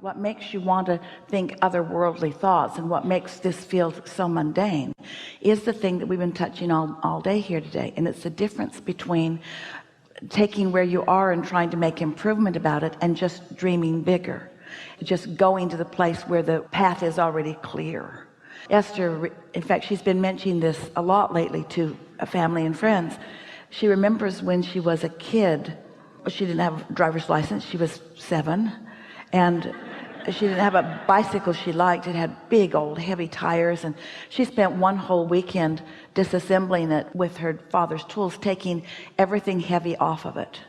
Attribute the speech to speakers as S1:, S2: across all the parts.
S1: What makes you want to think otherworldly thoughts and what makes this feel so mundane is the thing that we've been touching all day here today. And it's the difference between taking where you are and trying to make improvement about it and just dreaming bigger, just going to the place where the path is already clear. Esther, in fact, she's been mentioning this a lot lately to family and friends. She remembers when she was a kid, she didn't have a driver's license. She was 7 and she didn't have a bicycle she liked. It had big old heavy tires, and she spent one whole weekend disassembling it with her father's tools, taking everything heavy off of it.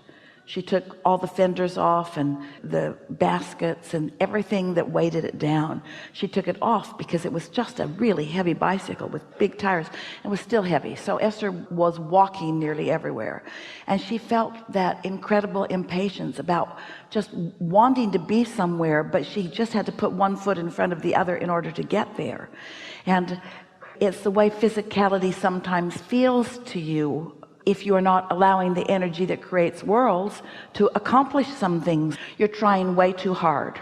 S1: She took all the fenders off and the baskets and everything that weighted it down. She took it off because it was just a really heavy bicycle with big tires. It was still heavy. So Esther was walking nearly everywhere, and she felt that incredible impatience about just wanting to be somewhere, but she just had to put one foot in front of the other in order to get there. And it's the way physicality sometimes feels to you if you are not allowing the energy that creates worlds to accomplish some things. You're trying way too hard.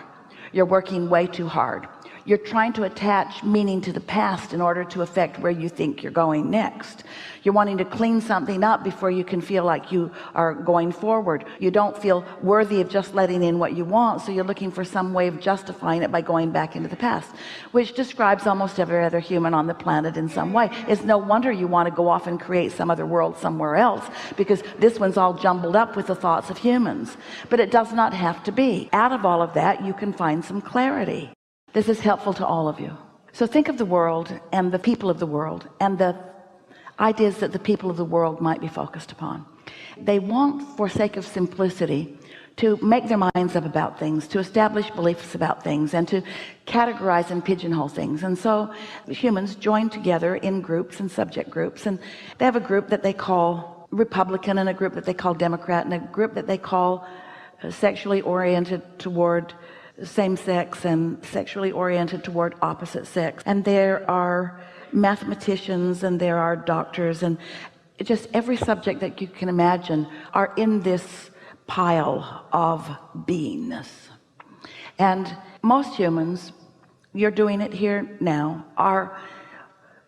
S1: You're working way too hard. You're trying to attach meaning to the past in order to affect where you think you're going next. You're wanting to clean something up before you can feel like you are going forward. You don't feel worthy of just letting in what you want, so you're looking for some way of justifying it by going back into the past, which describes almost every other human on the planet in some way. It's no wonder you want to go off and create some other world somewhere else, because this one's all jumbled up with the thoughts of humans. But it does not have to be. Out of all of that, you can find some clarity. This is helpful to all of you. So think of the world and the people of the world and the ideas that the people of the world might be focused upon. They want, for sake of simplicity, to make their minds up about things, to establish beliefs about things, and to categorize and pigeonhole things. And so humans join together in groups and subject groups, and they have a group that they call Republican, and a group that they call Democrat, and a group that they call sexually oriented toward same-sex and sexually oriented toward opposite sex. And there are mathematicians and there are doctors, and just every subject that you can imagine are in this pile of beingness. And most humans, you're doing it here now, are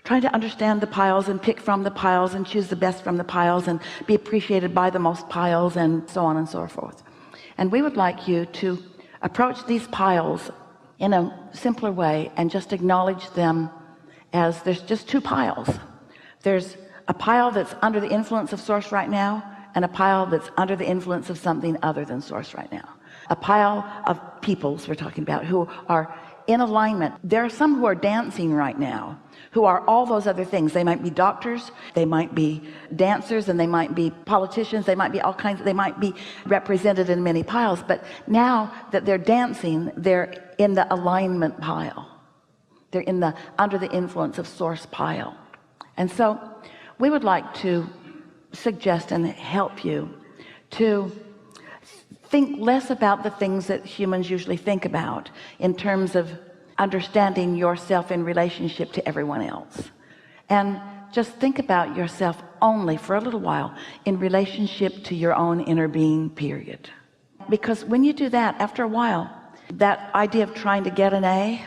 S1: trying to understand the piles and pick from the piles and choose the best from the piles and be appreciated by the most piles, and so on and so forth. And we would like you to approach these piles in a simpler way and just acknowledge them as there's just two piles. There's a pile that's under the influence of source right now, and a pile that's under the influence of something other than source right now. A pile of peoples we're talking about who are in alignment. There are some who are dancing right now who are all those other things. They might be doctors, they might be dancers, and they might be politicians, they might be all kinds, they might be represented in many piles. But now that they're dancing, they're in the alignment pile. They're in the under the influence of source pile. And so we would like to suggest and help you to think less about the things that humans usually think about in terms of understanding yourself in relationship to everyone else, and just think about yourself only for a little while in relationship to your own inner being, period. Because when you do that, after a while, that idea of trying to get an A,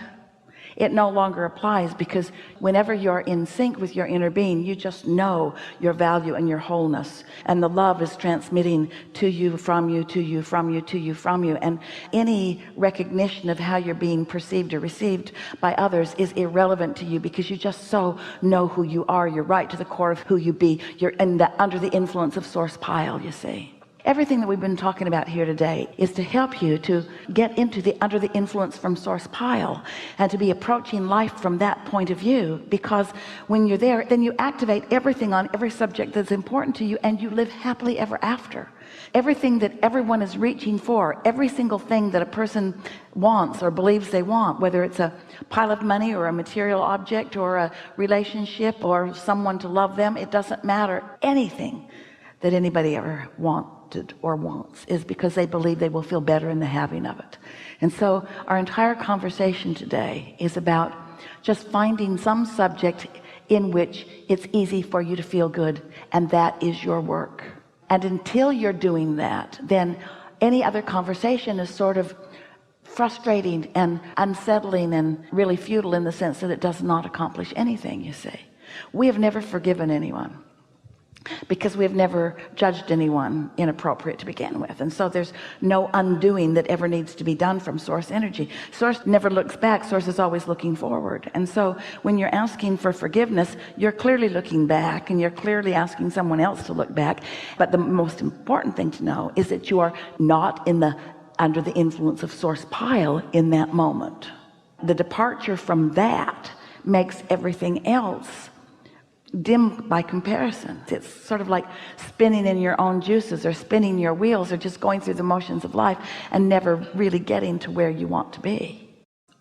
S1: it no longer applies, because whenever you're in sync with your inner being, you just know your value and your wholeness, and the love is transmitting to you, from you, to you, from you, to you, from you, and any recognition of how you're being perceived or received by others is irrelevant to you, because you just so know who you are. You're right to the core of who you be. You're in the under the influence of source pile, you see. Everything that we've been talking about here today is to help you to get into the under the influence from source pile, and to be approaching life from that point of view, because when you're there, then you activate everything on every subject that's important to you, and you live happily ever after. Everything that everyone is reaching for, every single thing that a person wants or believes they want, whether it's a pile of money or a material object or a relationship or someone to love them, it doesn't matter. Anything that anybody ever wanted or wants is because they believe they will feel better in the having of it. And so our entire conversation today is about just finding some subject in which it's easy for you to feel good, and that is your work. And until you're doing that, then any other conversation is sort of frustrating and unsettling and really futile in the sense that it does not accomplish anything. You see, we have never forgiven anyone because we have never judged anyone inappropriate to begin with, and so there's no undoing that ever needs to be done from source energy. Source never looks back. Source is always looking forward. And so when you're asking for forgiveness, you're clearly looking back, and you're clearly asking someone else to look back. But the most important thing to know is that you are not under the influence of source pile in that moment. The departure from that makes everything else dim by comparison. It's sort of like spinning in your own juices, or spinning your wheels, or just going through the motions of life and never really getting to where you want to be.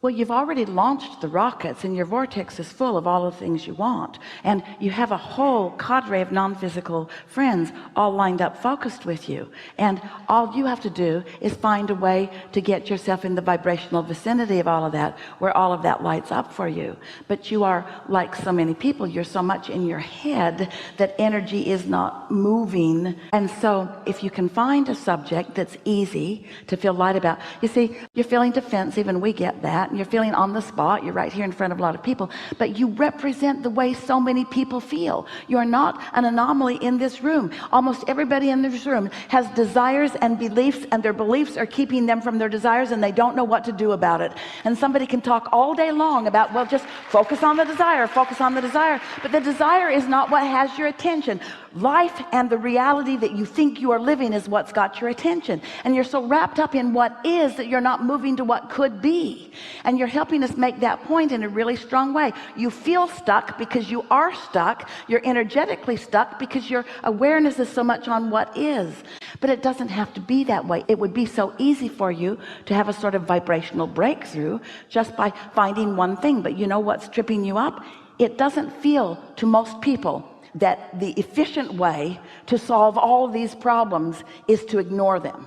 S1: Well, you've already launched the rockets, and your vortex is full of all the things you want, and you have a whole cadre of non-physical friends all lined up, focused with you, and all you have to do is find a way to get yourself in the vibrational vicinity of all of that, where all of that lights up for you. But you are like so many people, you're so much in your head that energy is not moving. And so if you can find a subject that's easy to feel light about, you see, you're feeling defensive, and we get that, and you're feeling on the spot, you're right here in front of a lot of people, but you represent the way so many people feel. You're not an anomaly in this room. Almost everybody in this room has desires and beliefs, and their beliefs are keeping them from their desires, and they don't know what to do about it. And somebody can talk all day long about, well, just focus on the desire, focus on the desire, but the desire is not what has your attention. Life and the reality that you think you are living is what's got your attention, and you're so wrapped up in what is that you're not moving to what could be. And you're helping us make that point in a really strong way. You feel stuck because you are stuck. You're energetically stuck because your awareness is so much on what is. But it doesn't have to be that way. It would be so easy for you to have a sort of vibrational breakthrough just by finding one thing. But you know what's tripping you up? It doesn't feel to most people that the efficient way to solve all of these problems is to ignore them.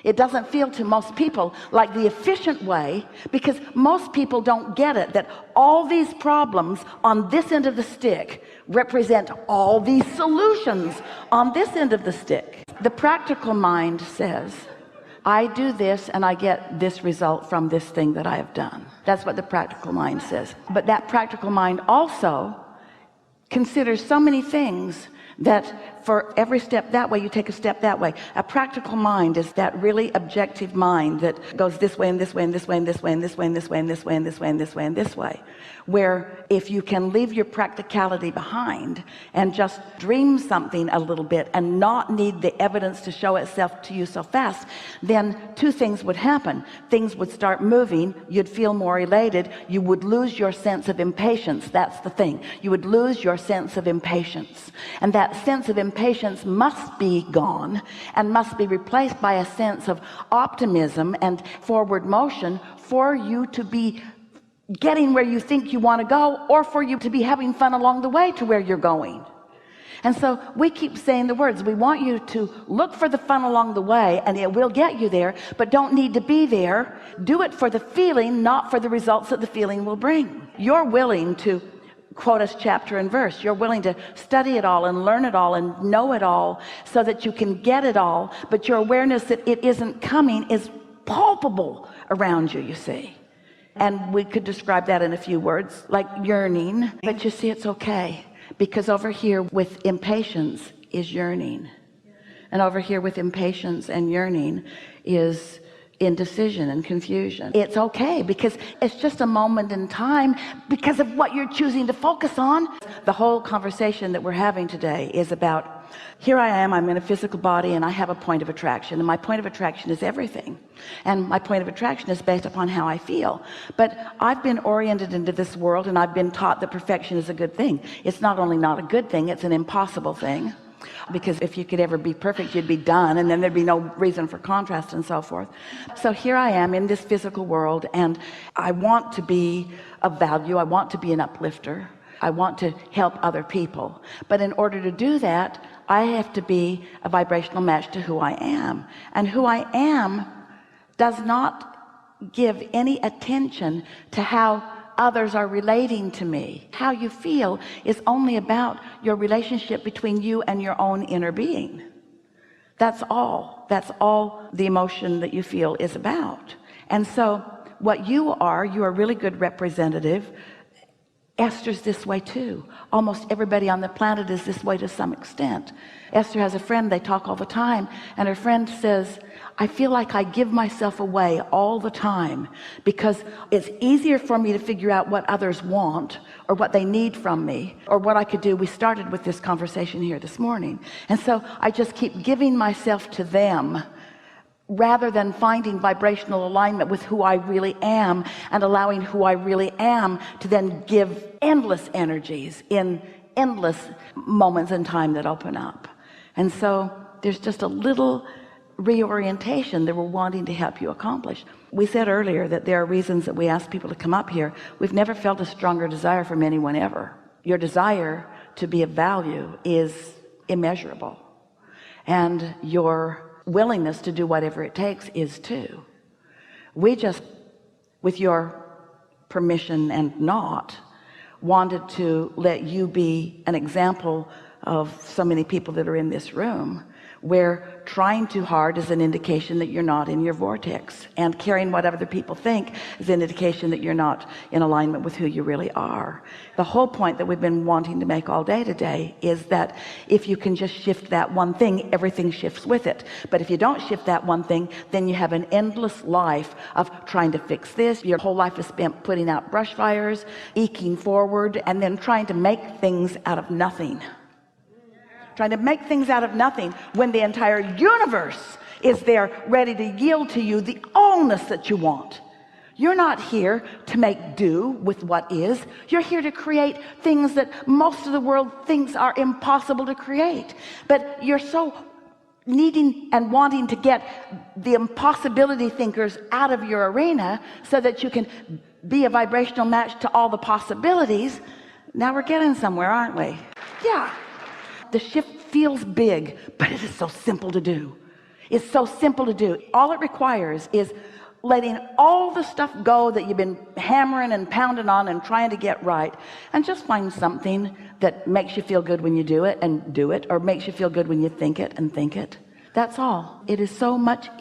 S1: It doesn't feel to most people like the efficient way, because most people don't get it, that all these problems on this end of the stick represent all these solutions on this end of the stick. The practical mind says, I do this and I get this result from this thing that I have done. That's what the practical mind says. But that practical mind also considers so many things that for every step that way, you take a step that way. A practical mind is that really objective mind that goes this way and this way and this way and this way and this way and this way and this way and this way and this way and this way, where if you can leave your practicality behind and just dream something a little bit and not need the evidence to show itself to you so fast, then two things would happen. Things would start moving. You'd feel more elated. You would lose your sense of impatience. That's the thing. You would lose your sense of impatience, and that sense of impatience must be gone and must be replaced by a sense of optimism and forward motion for you to be getting where you think you want to go, or for you to be having fun along the way to where you're going. And so we keep saying the words, we want you to look for the fun along the way, and it will get you there, but don't need to be there. Do it for the feeling, not for the results that the feeling will bring. You're willing to quote us chapter and verse. You're willing to study it all and learn it all and know it all so that you can get it all, but your awareness that it isn't coming is palpable around you, you see. And we could describe that in a few words, like yearning. But you see, it's okay, because over here with impatience is yearning, and over here with impatience and yearning is indecision and confusion. It's okay, because it's just a moment in time because of what you're choosing to focus on. The whole conversation that we're having today is about, here I am, I'm in a physical body, and I have a point of attraction, and my point of attraction is everything, and my point of attraction is based upon how I feel. But I've been oriented into this world, and I've been taught that perfection is a good thing. It's not only not a good thing, it's an impossible thing, because if you could ever be perfect, you'd be done, and then there'd be no reason for contrast and so forth. So here I am in this physical world, and I want to be of value. I want to be an uplifter. I want to help other people. But in order to do that, I have to be a vibrational match to who I am. And who I am does not give any attention to how others are relating to me. How you feel is only about your relationship between you and your own inner being. That's all the emotion that you feel is about. And so what you are a really good representative. Esther's this way too. Almost everybody on the planet is this way to some extent. Esther has a friend, they talk all the time, and her friend says, I feel like I give myself away all the time because it's easier for me to figure out what others want or what they need from me or what I could do. We started with this conversation here this morning, and so I just keep giving myself to them rather than finding vibrational alignment with who I really am and allowing who I really am to then give endless energies in endless moments in time that open up. And so there's just a little reorientation that we're wanting to help you accomplish. We said earlier that there are reasons that we ask people to come up here. We've never felt a stronger desire from anyone ever. Your desire to be of value is immeasurable, and your willingness to do whatever it takes is too. We just, with your permission and not, wanted to let you be an example of so many people that are in this room, where trying too hard is an indication that you're not in your vortex, and caring what other people think is an indication that you're not in alignment with who you really are. The whole point that we've been wanting to make all day today is that if you can just shift that one thing, everything shifts with it. But if you don't shift that one thing, then you have an endless life of trying to fix this. Your whole life is spent putting out brush fires, eking forward, and then trying to make things out of nothing. Trying to make things out of nothing when the entire universe is there ready to yield to you the allness that you want. You're not here to make do with what is. You're here to create things that most of the world thinks are impossible to create. But you're so needing and wanting to get the impossibility thinkers out of your arena so that you can be a vibrational match to all the possibilities. Now we're getting somewhere, aren't we? Yeah. The shift feels big, but it is so simple to do. It's so simple to do. All it requires is letting all the stuff go that you've been hammering and pounding on and trying to get right, and just find something that makes you feel good when you do it, or makes you feel good when you think it and think it. That's all. It is so much easier.